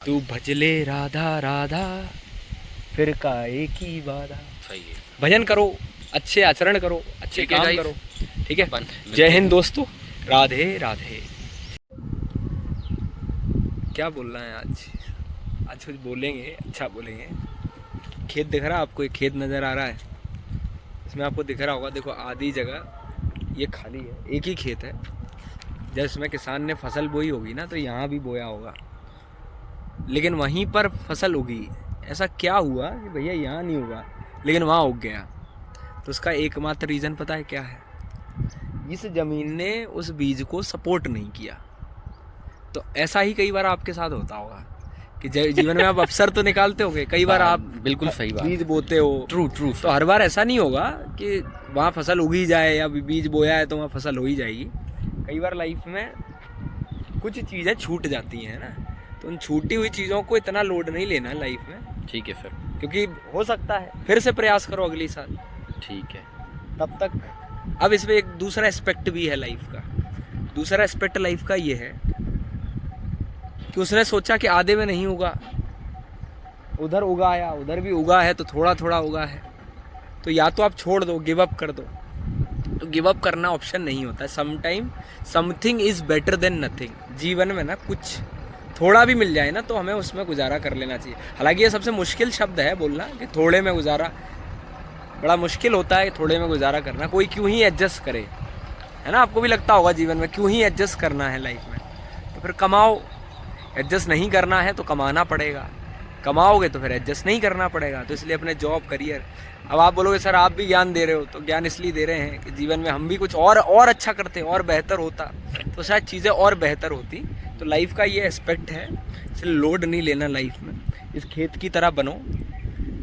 तू भजले राधा राधा फिर का एक ही वादा। सही है। भजन करो, अच्छे आचरण करो, अच्छे ठीक है काम गाइस। करो, ठीक है। मिलते जय हैं। हिंद दोस्तों, राधे राधे। क्या बोलना है आज? आज कुछ बोलेंगे, अच्छा बोलेंगे। खेत दिख रहा है आपको? एक खेत नज़र आ रहा है, इसमें आपको दिख रहा होगा। देखो आधी जगह ये खाली है, एक ही खेत है। जब इसमें किसान ने फसल बोई होगी ना, तो यहाँ भी बोया होगा, लेकिन वहीं पर फसल उगी। ऐसा क्या हुआ कि भैया यहाँ नहीं हुआ लेकिन वहाँ उग गया? तो उसका एकमात्र रीज़न पता है क्या है? इस ज़मीन ने उस बीज को सपोर्ट नहीं किया। तो ऐसा ही कई बार आपके साथ होता होगा कि जीवन में आप अवसर तो निकालते होगे, कई बार आप बिल्कुल सही बात बीज है। बोते हो। True true. तो हर बार ऐसा नहीं होगा कि वहाँ फसल उगी जाए, या बीज बोया है तो वहाँ फसल हो ही जाएगी। कई बार लाइफ में कुछ चीज़ें छूट जाती हैं ना, तो उन छूटी हुई चीज़ों को इतना लोड नहीं लेना लाइफ में। ठीक है सर। क्योंकि हो सकता है फिर से प्रयास करो अगली साल, ठीक है। तब तक। अब इसमें एक दूसरा एस्पेक्ट भी है लाइफ का। दूसरा एस्पेक्ट लाइफ का ये है कि उसने सोचा कि आधे में नहीं उगा, उधर उगाया, उधर भी उगा है तो थोड़ा थोड़ा उगा है, तो या तो आप छोड़ दो, गिव अप कर दो। तो गिव अप करना ऑप्शन नहीं होता है। Sometime something is better than nothing. जीवन में ना कुछ थोड़ा भी मिल जाए ना, तो हमें उसमें गुजारा कर लेना चाहिए। हालांकि ये सबसे मुश्किल शब्द है बोलना कि थोड़े में गुजारा। बड़ा मुश्किल होता है थोड़े में गुजारा करना। कोई क्यों ही एडजस्ट करे, है ना? आपको भी लगता होगा जीवन में क्यों ही एडजस्ट करना है लाइफ में। तो फिर कमाओ। एडजस्ट नहीं करना है तो कमाना पड़ेगा, कमाओगे तो फिर एडजस्ट नहीं करना पड़ेगा। तो इसलिए अपने जॉब, करियर। अब आप बोलोगे सर आप भी ज्ञान दे रहे हो, तो ज्ञान इसलिए दे रहे हैं कि जीवन में हम भी कुछ और अच्छा करते, और बेहतर होता तो शायद चीज़ें और बेहतर होती। तो लाइफ का ये एस्पेक्ट है, इसलिए लोड नहीं लेना लाइफ में। इस खेत की तरह बनो,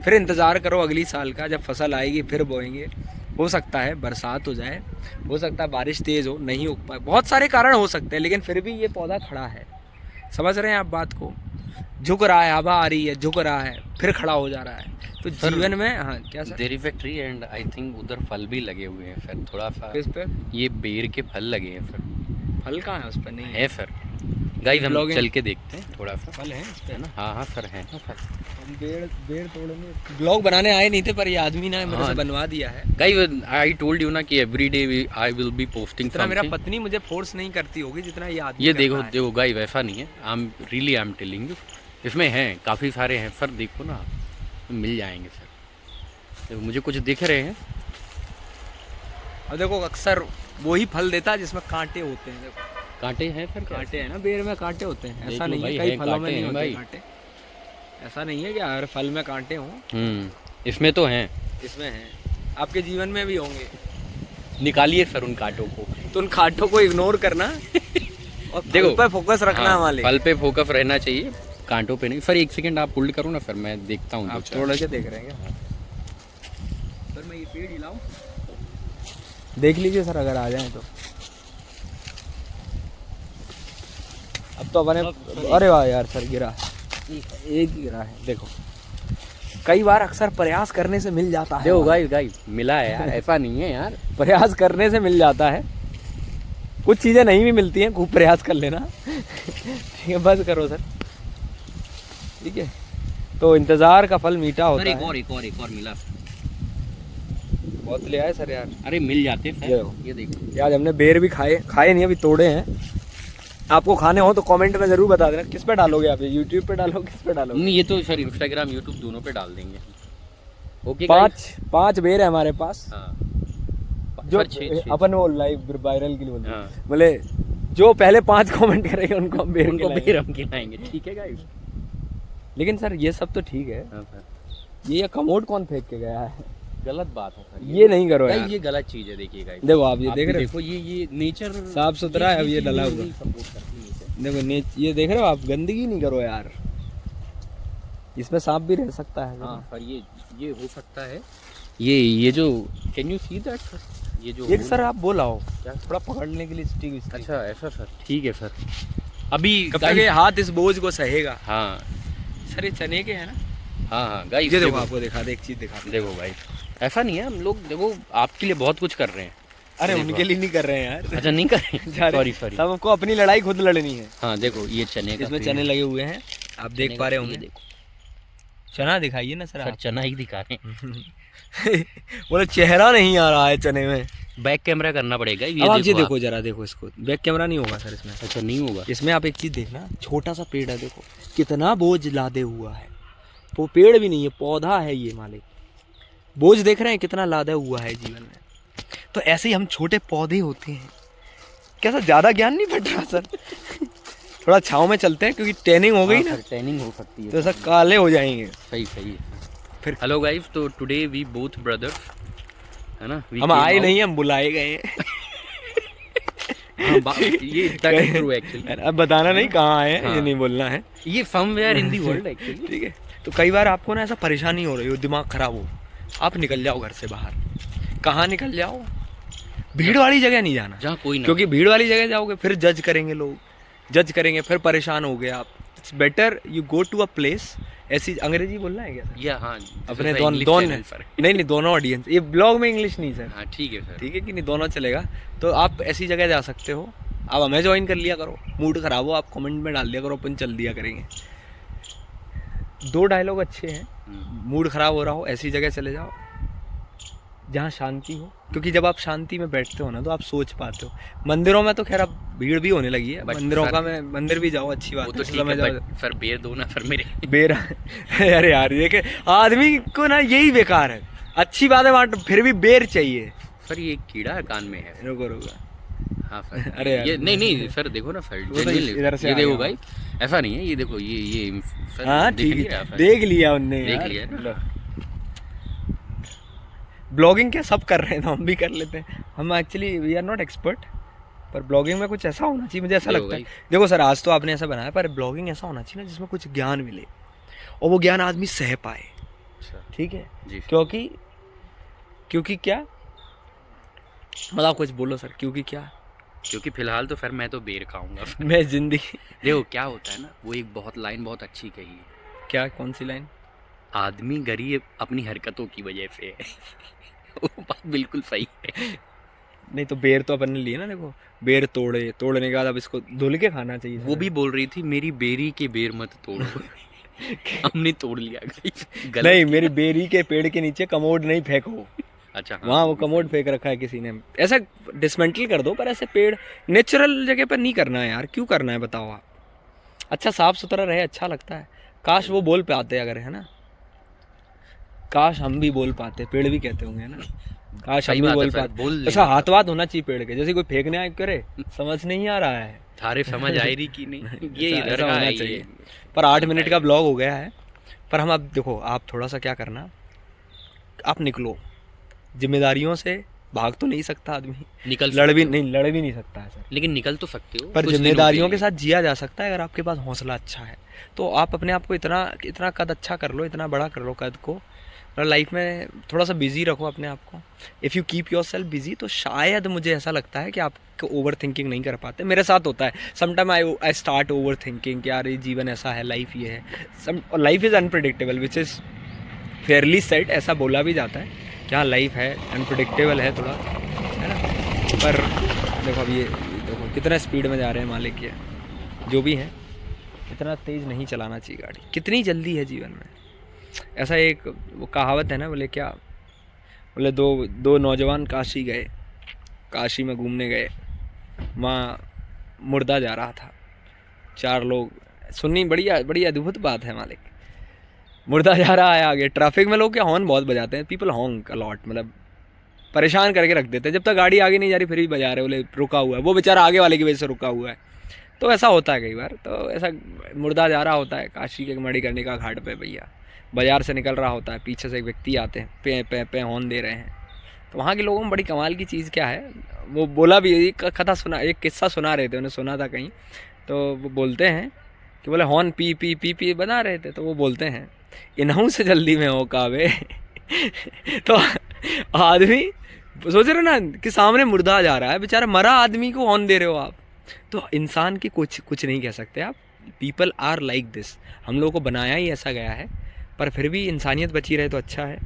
फिर इंतज़ार करो अगली साल का, जब फसल आएगी फिर बोएंगे। हो सकता है बरसात हो जाए, हो सकता है बारिश तेज़ हो, नहीं उग पाए, बहुत सारे कारण हो सकते हैं, लेकिन फिर भी ये पौधा खड़ा है। समझ रहे हैं आप बात को? झुक रहा है, हवा आ रही है, झुक रहा है, फिर खड़ा हो जा रहा है। तो जीवन में हाँ क्या sir? There is a tree and I think उधर फल भी लगे हुए हैं सर, थोड़ा सा। किस पे? ये बेर के फल लगे हैं सर। फल कहाँ है उस पर? नहीं है सर। गाइस हम ब्लॉगिंग- चल के देखते हैं थोड़ा सा। फल है इस पे है ना? हाँ हाँ सर है। हम बेड़ तोड़ने ब्लॉग बनाने आए नहीं थे, पर ये आदमी ने मेरे से बनवा दिया है। गाइस आई टोल्ड यू ना कि every day I will be posting इतना मेरा समथिंग। पत्नी मुझे फोर्स नहीं करती होगी जितना ये आदमी ये करता देखो है। देखो गाइस, वैसा नहीं है। आई एम टेलिंग यू, इसमें हैं काफ़ी सारे हैं सर। देखो ना, मिल जाएंगे सर। देखो मुझे कुछ दिख रहे हैं। अब देखो अक्सर वही फल देता है जिसमें कांटे होते हैं। देखो कांटे हैं सर? कांटे हैं ना, बेर में कांटे होते हैं। देख ऐसा लो नहीं है भाई, कई है फलों में कांटे नहीं हैं होते भाई। कांटे। ऐसा नहीं है कि हर फल में कांटे हों। इसमें तो हैं। इसमें हैं, आपके जीवन में भी होंगे। निकालिए सर उन कांटों को। तो उन कांटों को इग्नोर करना और देखो, फल पे फोकस रखना। हाँ, हमारे फल पे फोकस रहना चाहिए, कांटों पे नहीं। सर एक सेकंड आप होल्ड करो ना सर, मैं देखता हूँ। आप थोड़ा के देख रहे हैं सर? मैं ये पेड़ हिलाऊं? देख लीजिए सर, अगर आ जाए तो। अब तो अपने, अरे वाह यार सर, गिरा। एक गिरा है देखो। कई बार अक्सर प्रयास करने से मिल जाता है। देखो गाइस मिला है यार, ऐसा नहीं है यार। प्रयास करने से मिल जाता है। कुछ चीज़ें नहीं भी मिलती हैं, खूब प्रयास कर लेना। ठीक है, बस करो सर। ठीक है, तो इंतज़ार का फल मीठा होता है। एक और मिला। बहुत ले आए सर यार। अरे मिल जाते हैं ये सर। ये देखो यार, हमने बेर भी खाए नहीं, अभी तोड़े हैं। आपको खाने हो तो कमेंट में ज़रूर बता देना। किस पे डालोगे आप? यूट्यूब पे डालो, किस पे डालोगे? नहीं, ये तो सर इंस्टाग्राम यूट्यूब दोनों पे डाल देंगे। ओके पाँच बेर है हमारे पास। हाँ जो सर, छः। अपन वो लाइव वायरल के लिए बोलते हैं। हाँ। बोले जो पहले 5 कमेंट करेंगे उनको हम बेर उनको खिलाएंगे। बेर हम खिलाएंगे। ठीक है गाइस। लेकिन सर ये सब तो ठीक है, हाँ सर, ये कमोड कौन फेंक के गया है? गलत बात है सर। ये नहीं करो यार। ये गलत चीज़ है। देखिए गाइस, देखो आप ये देख रहे हो, देखो ये नेचर साफ सुथरा है। अब ये डला हुआ, सपोर्ट करती है नेचर। देखो ये देख रहे हो आप? गंदगी नहीं करो यार, इसमें सांप भी रह सकता है। हाँ सर, ये हो सकता है। ये जो, can you see that sir? ये जो एक सर आप बोलाओ क्या, थोड़ा पकड़ने के लिए स्टिक। अच्छा ऐसा सर, ठीक है सर। अभी कब तक ये हाथ इस बोझ को सहेगा? हाँ सर ये चने के है ना? हाँ गाइस, ये देखो आपको दिखा दे, एक चीज दिखा दे। देखो भाई, ऐसा नहीं है। हम लोग देखो आपके लिए बहुत कुछ कर रहे हैं। अरे उनके लिए नहीं कर रहे हैं यार। अच्छा नहीं कर रहे? सॉरी। सबको अपनी लड़ाई खुद लड़नी है। हाँ देखो ये चने का इसमें पेड़ चने है। लगे हुए हैं। आप देख चने पा का रहे ये होंगे। देखो चना दिखाइए ना सर सर, आप। चना ही दिखा रहे हैं। बोले चेहरा नहीं आ रहा है चने में। बैक कैमरा करना पड़ेगा, अब ये आप देखो ये आप। देखो जरा, देखो इसको, बैक कैमरा नहीं होगा सर इसमें। अच्छा, नहीं होगा। इसमें आप एक चीज देखना, छोटा सा पेड़ है, देखो कितना बोझ लादे हुआ है। वो पेड़ भी नहीं है, पौधा है ये मालिक। बोझ देख रहे हैं कितना लादा हुआ है जीवन में। तो ऐसे ही हम छोटे पौधे होते हैं। कैसा ज्यादा ज्ञान नहीं बट रहा सर? थोड़ा छाँव में चलते हैं क्योंकि ट्रेनिंग हो गई ना, ट्रेनिंग हो सकती है तो ऐसा काले हो जाएंगे। सही सही है। फिर हेलो गाइस, तो टुडे वी बोथ ब्रदर्स, है ना, we हम came आए out- नहीं, हम बुलाए गए हैं। हाँ, ये ट्रू एक्चुअली। अब बताना नहीं कहाँ आए हैं, ये हाँ। नहीं बोलना है, ये somewhere in the world actually. ठीक है। तो कई बार आपको ना ऐसा परेशानी हो रही हो, दिमाग खराब हो, आप निकल जाओ घर से बाहर। कहाँ निकल जाओ? भीड़ वाली जगह नहीं जाना, जहाँ कोई ना, क्योंकि भीड़ वाली जगह जाओगे फिर जज करेंगे लोग, जज करेंगे, फिर परेशान हो गए आप। It's better you go to a place. ऐसी अंग्रेजी बोलना है क्या सर? या हाँ, अपने English दोनों channel पर। नहीं दोनों ऑडियंस, ये ब्लॉग में इंग्लिश नहीं सर, हाँ ठीक है सर। ठीक है कि नहीं, दोनों चलेगा। तो आप ऐसी जगह जा सकते हो, आप हमें ज्वाइन कर लिया करो। मूड खराब हो आप कमेंट में डाल दिया करो, अपन चल दिया करेंगे। 2 डायलॉग अच्छे हैं। मूड खराब हो रहा हो, ऐसी जगह चले जाओ जहाँ शांति हो, क्योंकि जब आप शांति में बैठते हो ना तो आप सोच पाते हो। मंदिरों में तो खैर अब भीड़ भी होने लगी है, But मंदिरों सर- का मैं मंदिर भी जाओ, अच्छी वो बात तो है, ठीक समय है, जाओ। बट सर बेर दो ना सर मेरे। बेरा अरे यार ये कि आदमी को ना यही बेकार है। अच्छी बात है बट फिर भी बेर चाहिए। सर ये कीड़ा कान में है। रुको रुको, हाँ सर। अरे यार। ये नहीं सर, देखो ना सर, वो तो genuinely, इधर से ये आ देखो गया। भाई, ऐसा नहीं है, ये देखो, ये सर, हाँ दिख नहीं ठीक रहा है, सर? देख लिया उनने देख यार। लिया ना। ब्लॉगिंग क्या सब कर रहे हैं तो हम भी कर लेते हैं। हम actually we are not expert, पर ब्लॉगिंग में कुछ ऐसा होना चाहिए, मुझे ऐसा देखो लगता है। भाई। देखो सर, आज तो आपने ऐसा बनाया, पर ब्लॉगिंग ऐसा होना चाहिए ना जिसमें कुछ ज्ञान मिले और वो ज्ञान आदमी सह पाए, अच्छा, ठीक है। जी सर। क्योंकि क्या मतलब, कुछ बोलो सर, क्योंकि क्या? क्योंकि फिलहाल तो सर मैं तो बेर खाऊंगा। मैं जिंदगी देखो क्या होता है ना, वो एक बहुत लाइन बहुत अच्छी कही है, क्या, कौन सी लाइन? आदमी गरीब अपनी हरकतों की वजह से है। वो बात बिल्कुल सही है। नहीं तो बेर तो अपन ने लिए ना, देखो बेर तोड़ने के बाद अब इसको धुल के खाना चाहिए। वो भी बोल रही थी मेरी बेरी के बेर मत तोड़ो। हमने तोड़ लिया गाइस, गलत नहीं, किया। मेरी बेरी के पेड़ के नीचे कमोड नहीं फेंको। अच्छा हाँ, वहाँ वो भी कमोड फेंक रखा है किसी ने, ऐसा डिसमेंटल कर दो। पर ऐसे पेड़ नेचुरल जगह पर नहीं करना है यार, क्यों करना है बताओ आप? अच्छा साफ सुथरा रहे, अच्छा लगता है। काश वो बोल पाते अगर, है ना, काश हम भी बोल पाते, पेड़ भी कहते होंगे ना, काश सही हम भी बात है बोल सर, पाते। बोल ऐसा लेना। हाथ वाथ होना चाहिए पेड़ के, जैसे कोई फेंकने आए करे, समझ नहीं आ रहा है। थारे समझ आ रही कि नहीं, ये ऐसा- इधर ऐसा का होना है चाहिए। ये। पर 8 मिनट का ब्लॉग हो गया है। पर हम अब देखो, आप थोड़ा सा क्या करना, आप निकलो जिम्मेदारियों से। भाग तो नहीं सकता आदमी, निकल लड़ भी सकते हो। नहीं सकता है सर, लेकिन निकल तो सकते हो पर कुछ दिनों जिम्मेदारियों के लिए। साथ जिया जा सकता है अगर आपके पास हौसला अच्छा है। तो आप अपने आप को इतना इतना कद अच्छा कर लो, इतना बड़ा कर लो कद को, लाइफ में थोड़ा सा बिजी रखो अपने आप को। If you keep your self busy, तो शायद मुझे ऐसा लगता है कि आप ओवर थिंकिंग नहीं कर पाते। मेरे साथ होता है sometime, I start over thinking कि यार ये जीवन ऐसा है, लाइफ ये है। Life is unpredictable, which is Fairlie said, ऐसा बोला भी जाता है कि हाँ लाइफ है अनप्रिडिक्टेबल है थोड़ा, है ना। पर देखो अब ये देखो कितना स्पीड में जा रहे हैं मालिक, ये जो भी है इतना तेज़ नहीं चलाना चाहिए गाड़ी। कितनी जल्दी है जीवन में। ऐसा एक वो कहावत है ना, बोले क्या, बोले दो नौजवान काशी गए, काशी में घूमने गए, वहाँ मुर्दा जा रहा था। 4 लोग, सुननी बड़ी अद्भुत बात है मालिक। मुर्दा जा रहा है आगे, ट्रैफिक में लोग क्या हॉर्न बहुत बजाते हैं, पीपल हॉन्क अलॉट, मतलब परेशान करके रख देते हैं। जब तक गाड़ी आगे नहीं जा रही फिर भी बजा रहे, बोले रुका हुआ है, वो बेचारा आगे वाले की वजह से रुका हुआ है। तो ऐसा होता है कई बार। तो ऐसा मुर्दा जा रहा होता है काशी के मणिकर्णिका घाट पे, भैया बाजार से निकल रहा होता है, पीछे से एक व्यक्ति आते हैं, पे पे पे हॉर्न दे रहे हैं। तो वहाँ के लोगों में बड़ी कमाल की चीज़ क्या है, वो बोला भी, एक कथा सुना, एक किस्सा सुना रहे थे, उन्हें सुना था कहीं। तो वो बोलते हैं कि बोले horn P P P P बना रहे थे, तो वो बोलते हैं इन्हों से जल्दी में हो कावे। तो आदमी सोच रहे ना कि सामने मुर्दा जा रहा है, बेचारा मरा आदमी को हॉर्न दे रहे हो आप। तो इंसान की कुछ नहीं कह सकते आप। पीपल आर लाइक दिस, हम लोगों को बनाया ही ऐसा गया है। पर फिर भी इंसानियत बची रहे तो अच्छा है।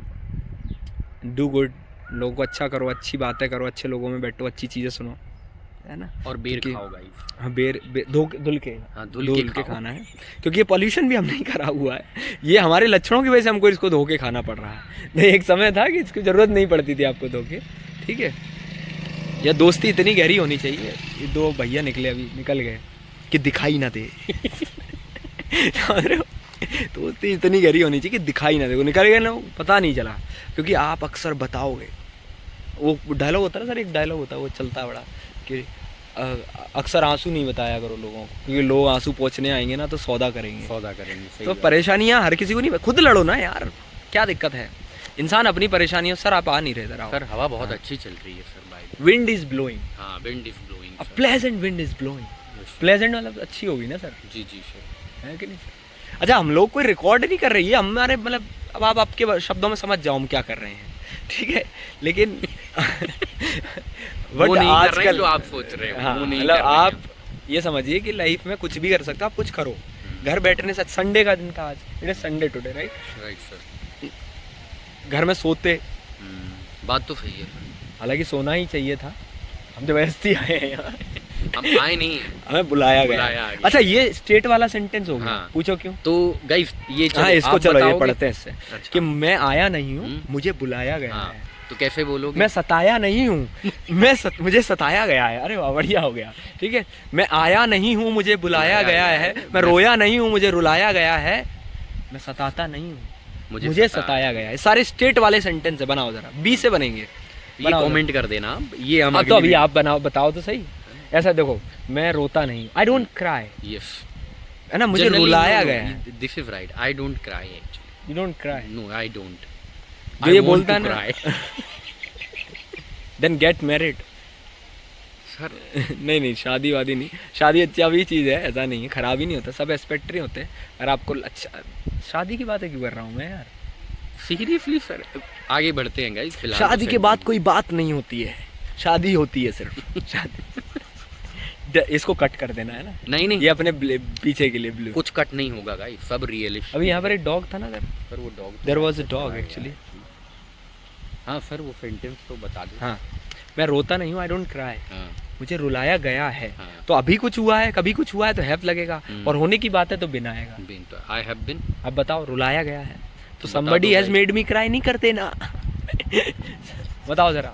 डू गुड, लोगों को अच्छा करो, अच्छी बातें करो, अच्छे लोगों में बैठो, अच्छी चीज़ें सुनो, है ना। और बेर क्योंकि- खाओ गाइस। हाँ धुल के, हाँ, धुल धुल के के खाना है, क्योंकि ये पॉल्यूशन भी हम नहीं करा हुआ है, ये हमारे लक्षणों की वजह से हमको इसको धो के खाना पड़ रहा है। नहीं, एक समय था कि इसकी ज़रूरत नहीं पड़ती थी आपको धो के, ठीक है। या दोस्ती इतनी गहरी होनी चाहिए, ये दो भैया निकले अभी, निकल गए कि दिखाई ना दे। समझ रहे हो? दोस्ती इतनी गहरी होनी चाहिए कि दिखाई ना दे, वो निकल गए ना, वो पता नहीं चला। क्योंकि आप अक्सर बताओगे, वो डायलॉग होता है ना सर, एक डायलॉग होता है वो चलता है बड़ा कि अक्सर आंसू नहीं बताया करो लोगों को, क्योंकि लोग आंसू पोंछने आएंगे ना तो सौदा करेंगे। सौदा करेंगे, सही तो बात। परेशानियां हर किसी को नहीं, खुद लड़ो ना यार, क्या दिक्कत है। इंसान अपनी परेशानियों, सर आप आ नहीं रहे जरा। सर हवा बहुत अच्छी चल रही है सर भाई। विंड इज ब्लोइंग, हाँ, wind is blowing a pleasant wind is blowing. Pleasant मतलब अच्छी होगी ना सर, जी जी सर। है कि नहीं सर? अच्छा, हम लोग कोई रिकॉर्ड नहीं कर रही है हमारे, मतलब अब आप आपके शब्दों में समझ जाओ हम क्या कर रहे हैं, ठीक है। लेकिन वो नहीं कर रहे हैं आजकल जो आप सोच रहे हो, हाँ, वो नहीं मतलब कर रहे हैं आप हम। ये समझिए कि लाइफ में कुछ भी कर सकते हो, आप कुछ करो। घर बैठने से, संडे का दिन था आज, it is Sunday today, right. Right sir. घर में सोते, बात तो सही है सर। हालांकि सोना ही चाहिए था, हम तो वैसे ही आए हैं यहाँ, हम आए नहीं, हमें बुलाया बुलाया गया। गया। अच्छा, ये स्टेट वाला सेंटेंस हो गया, हाँ। पूछो क्यों। तो गाइस ये चलो, हाँ, इसको आप चलो ये बताओगे? पढ़ते हैं इससे, अच्छा। कि मैं आया नहीं हूँ, हम्म। मुझे बुलाया गया हाँ, है। तो कैसे बोलोगे? मैं सताया नहीं हूँ, मुझे सताया गया है। अरे वाह, बढ़िया हो गया, ठीक है। मैं आया नहीं हूँ, मुझे बुलाया गया है। मैं रोया नहीं हूँ, मुझे रुलाया गया है। मैं सताता नहीं हूँ, मुझे सताया गया है। सारे स्टेट वाले सेंटेंस है, बनाओ जरा, बी से बनेंगे। ये बनाओ कमेंट कर देना आप, ये हम अब तो अभी आप बनाओ, बताओ तो सही। ऐसा देखो, मैं रोता नहीं, आई डोंट क्राई, यस, है ना, मुझे रुलाया गया है। This is right, I don't cry actually, you don't cry, no I don't. जो ये बोलता है ना, देन गेट मैरिड। सर नहीं नहीं, शादी वादी नहीं, शादी अच्छा भी चीज़ है, ऐसा नहीं है, खराब ही नहीं होता, सब एस्पेक्ट नहीं होते। अगर आपको अच्छा, शादी की बातें क्यों कर रहा हूँ मैं यार। सीरियसली सर, आगे बढ़ते हैं गाइस। फिलहाल शादी तो के सर- बाद कोई बात नहीं होती है, शादी होती है सिर्फ। इसको कट कर देना है ना, नहीं नहीं, ये अपने पीछे के लिए ब्लू। कुछ कट नहीं होगा गाइस, सब रियलिस्टिक। अभी यहाँ पर एक डॉग था ना सर, सर वो dog, there was a dog actually. हाँ सर, वो सेंटेंस तो बता दो। हाँ, मैं रोता नहीं हूँ, आई डोंट क्राई, हाँ मुझे रुलाया गया है। हाँ। तो अभी कुछ हुआ है, कभी कुछ हुआ है तो हैव लगेगा, हम्म। और होने की बात है तो बिन आएगा। बिन तो आई हैव बिन। अब बताओ, रुलाया गया है तो बता somebody दो has भाई। made me cry नहीं करते ना। बताओ जरा,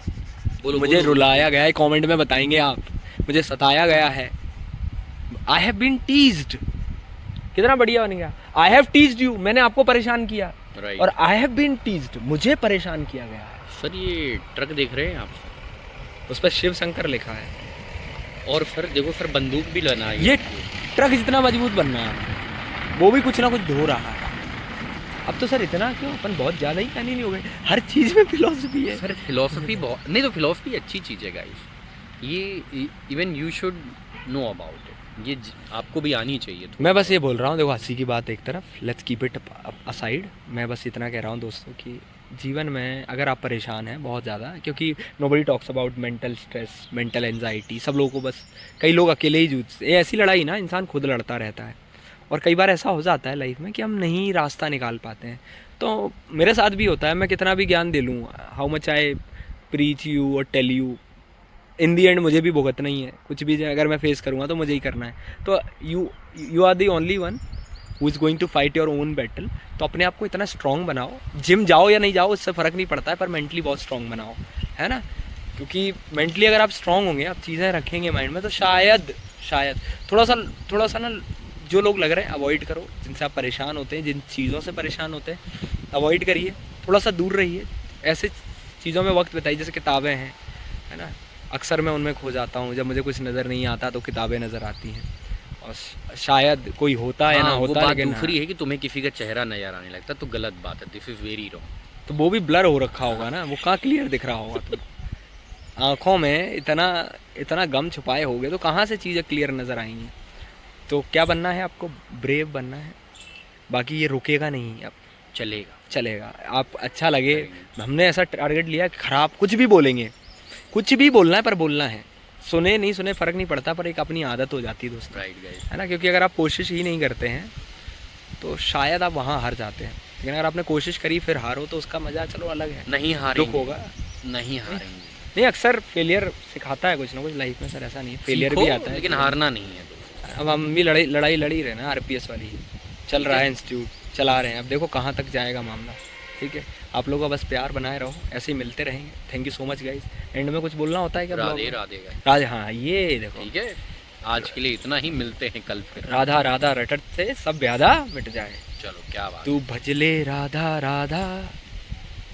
बोलो, मुझे बोलो। रुलाया गया है, कमेंट में बताएंगे आप। मुझे सताया गया है, आई हैव बीन टीज्ड, कितना बढ़िया बन गया। आई हैव टीज्ड यू, मैंने आपको परेशान किया, राइट। और आई हैव बीन टीज्ड, मुझे परेशान किया गया है। सर ये ट्रक देख रहे हैं आप? उस पर शिव शंकर लिखा है। और सर देखो सर, बंदूक भी लेना है। ये ट्रक जितना मजबूत बनना है, वो भी कुछ ना कुछ धो रहा है। अब तो सर इतना क्यों, अपन बहुत ज़्यादा ही कानी नहीं हो गए, हर चीज़ में फिलोसफी है सर फिलोसफी बहुत नहीं, तो फिलोसफी अच्छी चीज़ है गाइस, ये even you should know about it, ये आपको भी आनी चाहिए। मैं बस ये बोल रहा हूँ, देखो हंसी की बात एक तरफ, लेट्स कीप इट असाइड। मैं बस इतना कह रहा हूँ दोस्तों कि जीवन में अगर आप परेशान हैं बहुत ज़्यादा, क्योंकि nobody talks about mental stress, mental anxiety, सब लोगों को बस, कई लोग अकेले ही जूझते, ये ऐसी लड़ाई ना इंसान खुद लड़ता रहता है, और कई बार ऐसा हो जाता है लाइफ में कि हम नहीं रास्ता निकाल पाते हैं। तो मेरे साथ भी होता है, मैं कितना भी ज्ञान दे लूँ, how much I preach you और tell you, in the end मुझे भी भुगतना ही है, कुछ भी अगर मैं फेस करूँगा तो मुझे ही करना है। तो you are the only one who is going to fight your own battle. तो अपने आप को इतना स्ट्रॉन्ग बनाओ, जिम जाओ या नहीं जाओ उससे फ़र्क नहीं पड़ता है, पर मेंटली बहुत स्ट्रॉन्ग बनाओ, है ना। क्योंकि मेंटली अगर आप स्ट्रॉन्ग होंगे, आप चीज़ें रखेंगे माइंड में, तो शायद थोड़ा सा ना, जो लोग लग रहे हैं अवॉइड करो, जिनसे आप परेशान होते हैं, जिन चीज़ों से परेशान होते हैं अवॉइड करिए, थोड़ा सा दूर रहिए, ऐसे चीज़ों में वक्त बिताइए, जैसे किताबें हैं, है ना। अक्सर मैं उनमें खो जाता हूँ, जब मुझे कुछ नज़र नहीं आता तो किताबें नज़र आती हैं, और शायद कोई होता है ना वो होता, बात लेकिन दूसरी है कि तुम्हें किसी का चेहरा नजर आने लगता, तो गलत बात है, दिस इज वेरी रॉन्ग। तो वो भी ब्लर हो रखा होगा ना, वो कहाँ क्लियर दिख रहा होगा तुमको, आँखों में इतना गम छुपाए होगे तो कहाँ से चीज़ें क्लियर नज़र आएंगी। तो क्या बनना है आपको, ब्रेव बनना है, बाकी ये रुकेगा नहीं, अब चलेगा। आप अच्छा लगे, हमने ऐसा टारगेट लिया, खराब कुछ भी बोलेंगे, कुछ भी बोलना है, पर बोलना है, सुने नहीं सुने फ़र्क नहीं पड़ता, पर एक अपनी आदत हो जाती है दोस्तों, राइट गाइस, है ना। क्योंकि अगर आप कोशिश ही नहीं करते हैं तो शायद आप वहाँ हार जाते हैं, लेकिन अगर आपने कोशिश करी फिर हारो तो उसका मज़ा चलो अलग है, नहीं दुख हारेंगे, होगा, नहीं हारेंगे, नहीं, अक्सर फेलियर सिखाता है कुछ ना कुछ लाइफ में सर, ऐसा नहीं है, फेलियर भी सीखो, आता है। लेकिन हारना नहीं है दोस्त। अब हम भी लड़ाई लड़ी रहे ना, आरपीएस वाली चल रहा है, इंस्टीट्यूट चला रहे हैं, अब देखो कहाँ तक जाएगा मामला। ठीक है, आप लोगों का बस प्यार बनाए रहो, ऐसे ही मिलते रहेंगे। Thank you so much guys. And में कुछ बोलना होता है क्या? राधे राधे गाइस। राधे, हाँ ये देखो, ठीक है, आज के लिए इतना ही, मिलते हैं कल फिर। राधा राधा रटत से सब व्याधा मिट जाए। चलो क्या बात तू भजले राधा राधा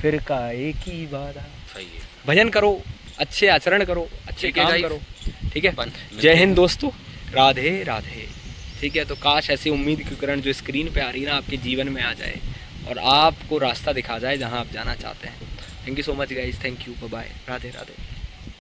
फिर का एक ही वादा। सही है। भजन करो, अच्छे आचरण करो, अच्छे ठीक है काम guys। करो। ठीक है, अपन जय हिंद दोस्तों, राधे राधे। ठीक है, तो काश ऐसी उम्मीद की किरण जो स्क्रीन पे आ रही है ना आपके जीवन में आ जाए और आपको रास्ता दिखा जाए जहां आप जाना चाहते हैं। Thank you so much guys, thank you, bye bye, Radhe Radhe.